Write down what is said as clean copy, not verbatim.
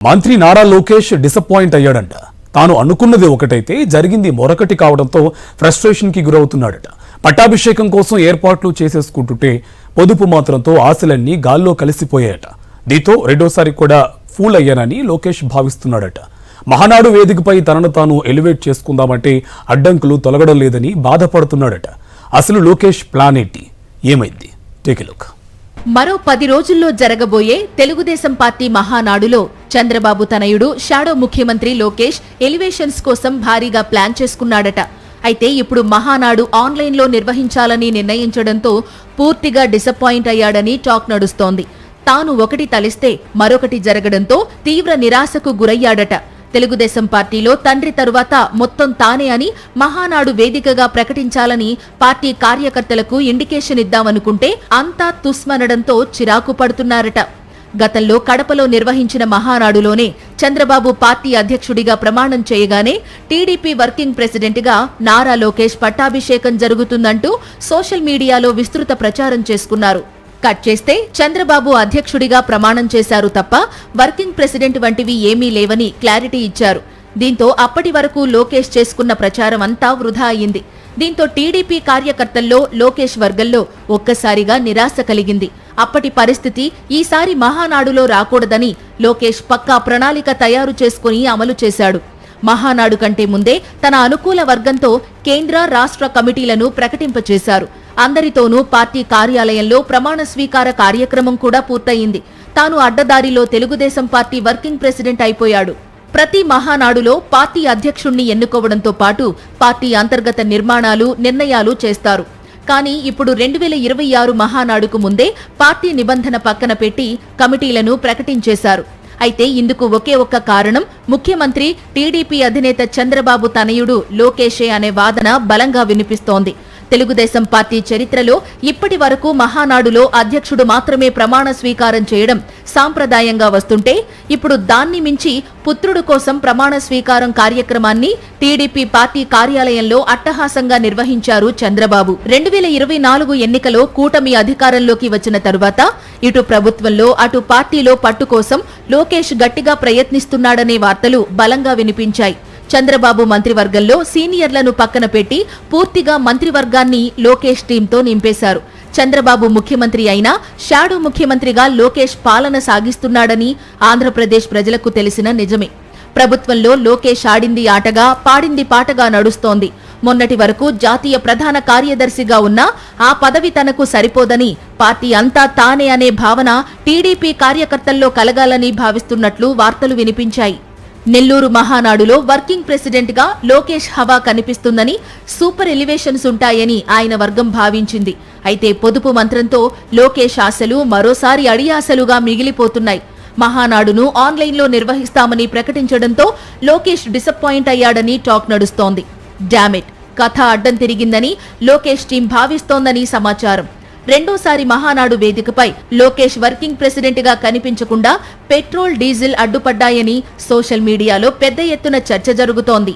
మంత్రి నారా లోకేష్ డిసప్పాయింట్ అయ్యాడంట. తాను అనుకున్నది ఒకటైతే జరిగింది మరొకటి కావడంతో ఫ్రస్ట్రేషన్ కి గురవుతున్నాడట. పట్టాభిషేకం కోసం ఏర్పాట్లు చేసేసుకుంటుంటే పొదుపు మాత్రంతో ఆశలన్నీ గాల్లో కలిసిపోయాయట. దీంతో రెండోసారి కూడా ఫూల్ అయ్యానని లోకేష్ భావిస్తున్నాడట. మహానాడు వేదికపై తనను తాను ఎలివేట్ చేసుకుందామంటే అడ్డంకులు తొలగడం లేదని బాధపడుతున్నాడట. అసలు లోకేష్ ప్లాన్ ఏంటి, ఏమైంది? Take a look. మరో 10 రోజుల్లో జరగబోయే తెలుగుదేశం పార్టీ మహానాడులో చంద్రబాబు తనయుడు షాడో ముఖ్యమంత్రి లోకేష్ ఎలివేషన్స్ కోసం భారీగా ప్లాన్ చేసుకున్నాడట. అయితే ఇప్పుడు మహానాడు ఆన్లైన్లో నిర్వహించాలని నిర్ణయించడంతో పూర్తిగా డిసప్పాయింట్ అయ్యాడని టాక్ నడుస్తోంది. తాను ఒకటి తలిస్తే మరొకటి జరగడంతో తీవ్ర నిరాశకు గురయ్యాడట. తెలుగుదేశం పార్టీలో తండ్రి తరువాత మొత్తం తానే అని మహానాడు వేదికగా ప్రకటించాలని పార్టీ కార్యకర్తలకు ఇండికేషన్ ఇద్దామనుకుంటే అంతా తుస్మనడంతో చిరాకు పడుతున్నారట. గతంలో కడపలో నిర్వహించిన మహానాడులోనే చంద్రబాబు పార్టీ అధ్యక్షుడిగా ప్రమాణం చేయగానే టీడీపీ వర్కింగ్ ప్రెసిడెంట్గా నారా లోకేష్ పట్టాభిషేకం జరుగుతుందంటూ సోషల్ మీడియాలో విస్తృత ప్రచారం చేసుకున్నారు. కట్ చేస్తే చంద్రబాబు అధ్యక్షుడిగా ప్రమాణం చేశారు తప్ప వర్కింగ్ ప్రెసిడెంట్ వంటివి ఏమీ లేవని క్లారిటీ ఇచ్చారు. దీంతో అప్పటి వరకు లోకేష్ చేసుకున్న ప్రచారం అంతా వృధా అయింది. దీంతో టీడీపీ కార్యకర్తల్లో లోకేష్ వర్గంలో ఒక్కసారిగా నిరాశ కలిగింది. అప్పటి పరిస్థితి ఈసారి మహానాడులో రాకూడదని లోకేష్ పక్కా ప్రణాళిక తయారు చేసుకుని అమలు చేశాడు. మహానాడు కంటే ముందే తన అనుకూల వర్గంతో కేంద్ర రాష్ట్ర కమిటీలను ప్రకటింపచేశారు. అందరితోనూ పార్టీ కార్యాలయంలో ప్రమాణ స్వీకార కార్యక్రమం కూడా పూర్తయింది. తాను అడ్డదారిలో తెలుగుదేశం పార్టీ వర్కింగ్ ప్రెసిడెంట్ అయిపోయాడు. ప్రతి మహానాడులో పార్టీ అధ్యక్షుణ్ణి ఎన్నుకోవడంతో పాటు పార్టీ అంతర్గత నిర్మాణాలు, నిర్ణయాలు చేస్తారు. కానీ ఇప్పుడు 2026 మహానాడుకు ముందే పార్టీ నిబంధన పక్కన పెట్టి కమిటీలను ప్రకటించేశారు. అయితే ఇందుకు ఒకే ఒక్క కారణం ముఖ్యమంత్రి టీడీపీ అధినేత చంద్రబాబు తనయుడు లోకేషే అనే వాదన బలంగా వినిపిస్తోంది. తెలుగుదేశం పార్టీ చరిత్రలో ఇప్పటి వరకు మహానాడులో అధ్యక్షుడు మాత్రమే ప్రమాణ స్వీకారం చేయడం సాంప్రదాయంగా వస్తుంటే ఇప్పుడు దాన్ని మించి పుత్రుడు కోసం ప్రమాణ స్వీకారం కార్యక్రమాన్ని టీడీపీ పార్టీ కార్యాలయంలో అట్టహాసంగా నిర్వహించారు చంద్రబాబు. 2024 ఎన్నికలో కూటమి అధికారంలోకి వచ్చిన తరువాత ఇటు ప్రభుత్వంలో అటు పార్టీలో పట్టు కోసం లోకేష్ గట్టిగా ప్రయత్నిస్తున్నాడనే వార్తలు బలంగా వినిపించాయి. చంద్రబాబు మంత్రివర్గంలో సీనియర్లను పక్కన పెట్టి పూర్తిగా మంత్రివర్గాన్ని లోకేష్ టీంతో నింపేశారు. చంద్రబాబు ముఖ్యమంత్రి అయినా షాడో ముఖ్యమంత్రిగా లోకేష్ పాలన సాగిస్తున్నాడని ఆంధ్రప్రదేశ్ ప్రజలకు తెలిసిన నిజమే. ప్రభుత్వంలో లోకేష్ ఆడింది ఆటగా, పాడింది పాటగా నడుస్తోంది. మొన్నటి వరకు జాతీయ ప్రధాన కార్యదర్శిగా ఉన్నా ఆ పదవి తనకు సరిపోదని, పార్టీ అంతా తానే అనే భావన టీడీపీ కార్యకర్తల్లో కలగాలని భావిస్తున్నట్లు వార్తలు వినిపించాయి. నెల్లూరు మహానాడులో వర్కింగ్ ప్రెసిడెంట్ గా లోకేష్ హవా కనిపిస్తుందని, సూపర్ ఎలివేషన్స్ ఉంటాయని ఆయన వర్గం భావించింది. అయితే పొదుపు మంత్రంతో లోకేష్ ఆశలు మరోసారి అడియాశలుగా మిగిలిపోతున్నాయి. మహానాడును ఆన్లైన్లో నిర్వహిస్తామని ప్రకటించడంతో లోకేష్ డిసప్పాయింట్ అయ్యాడని టాక్ నడుస్తోంది. డామిట్, కథ అడ్డం తిరిగిందని లోకేష్ టీం భావిస్తోందని సమాచారం. రెండోసారి మహానాడు వేదికపై లోకేష్ వర్కింగ్ ప్రెసిడెంట్ గా కనిపించకుండా పెట్రోల్, డీజిల్ అడ్డుపడ్డాయని సోషల్ మీడియాలో పెద్ద ఎత్తున చర్చ జరుగుతోంది.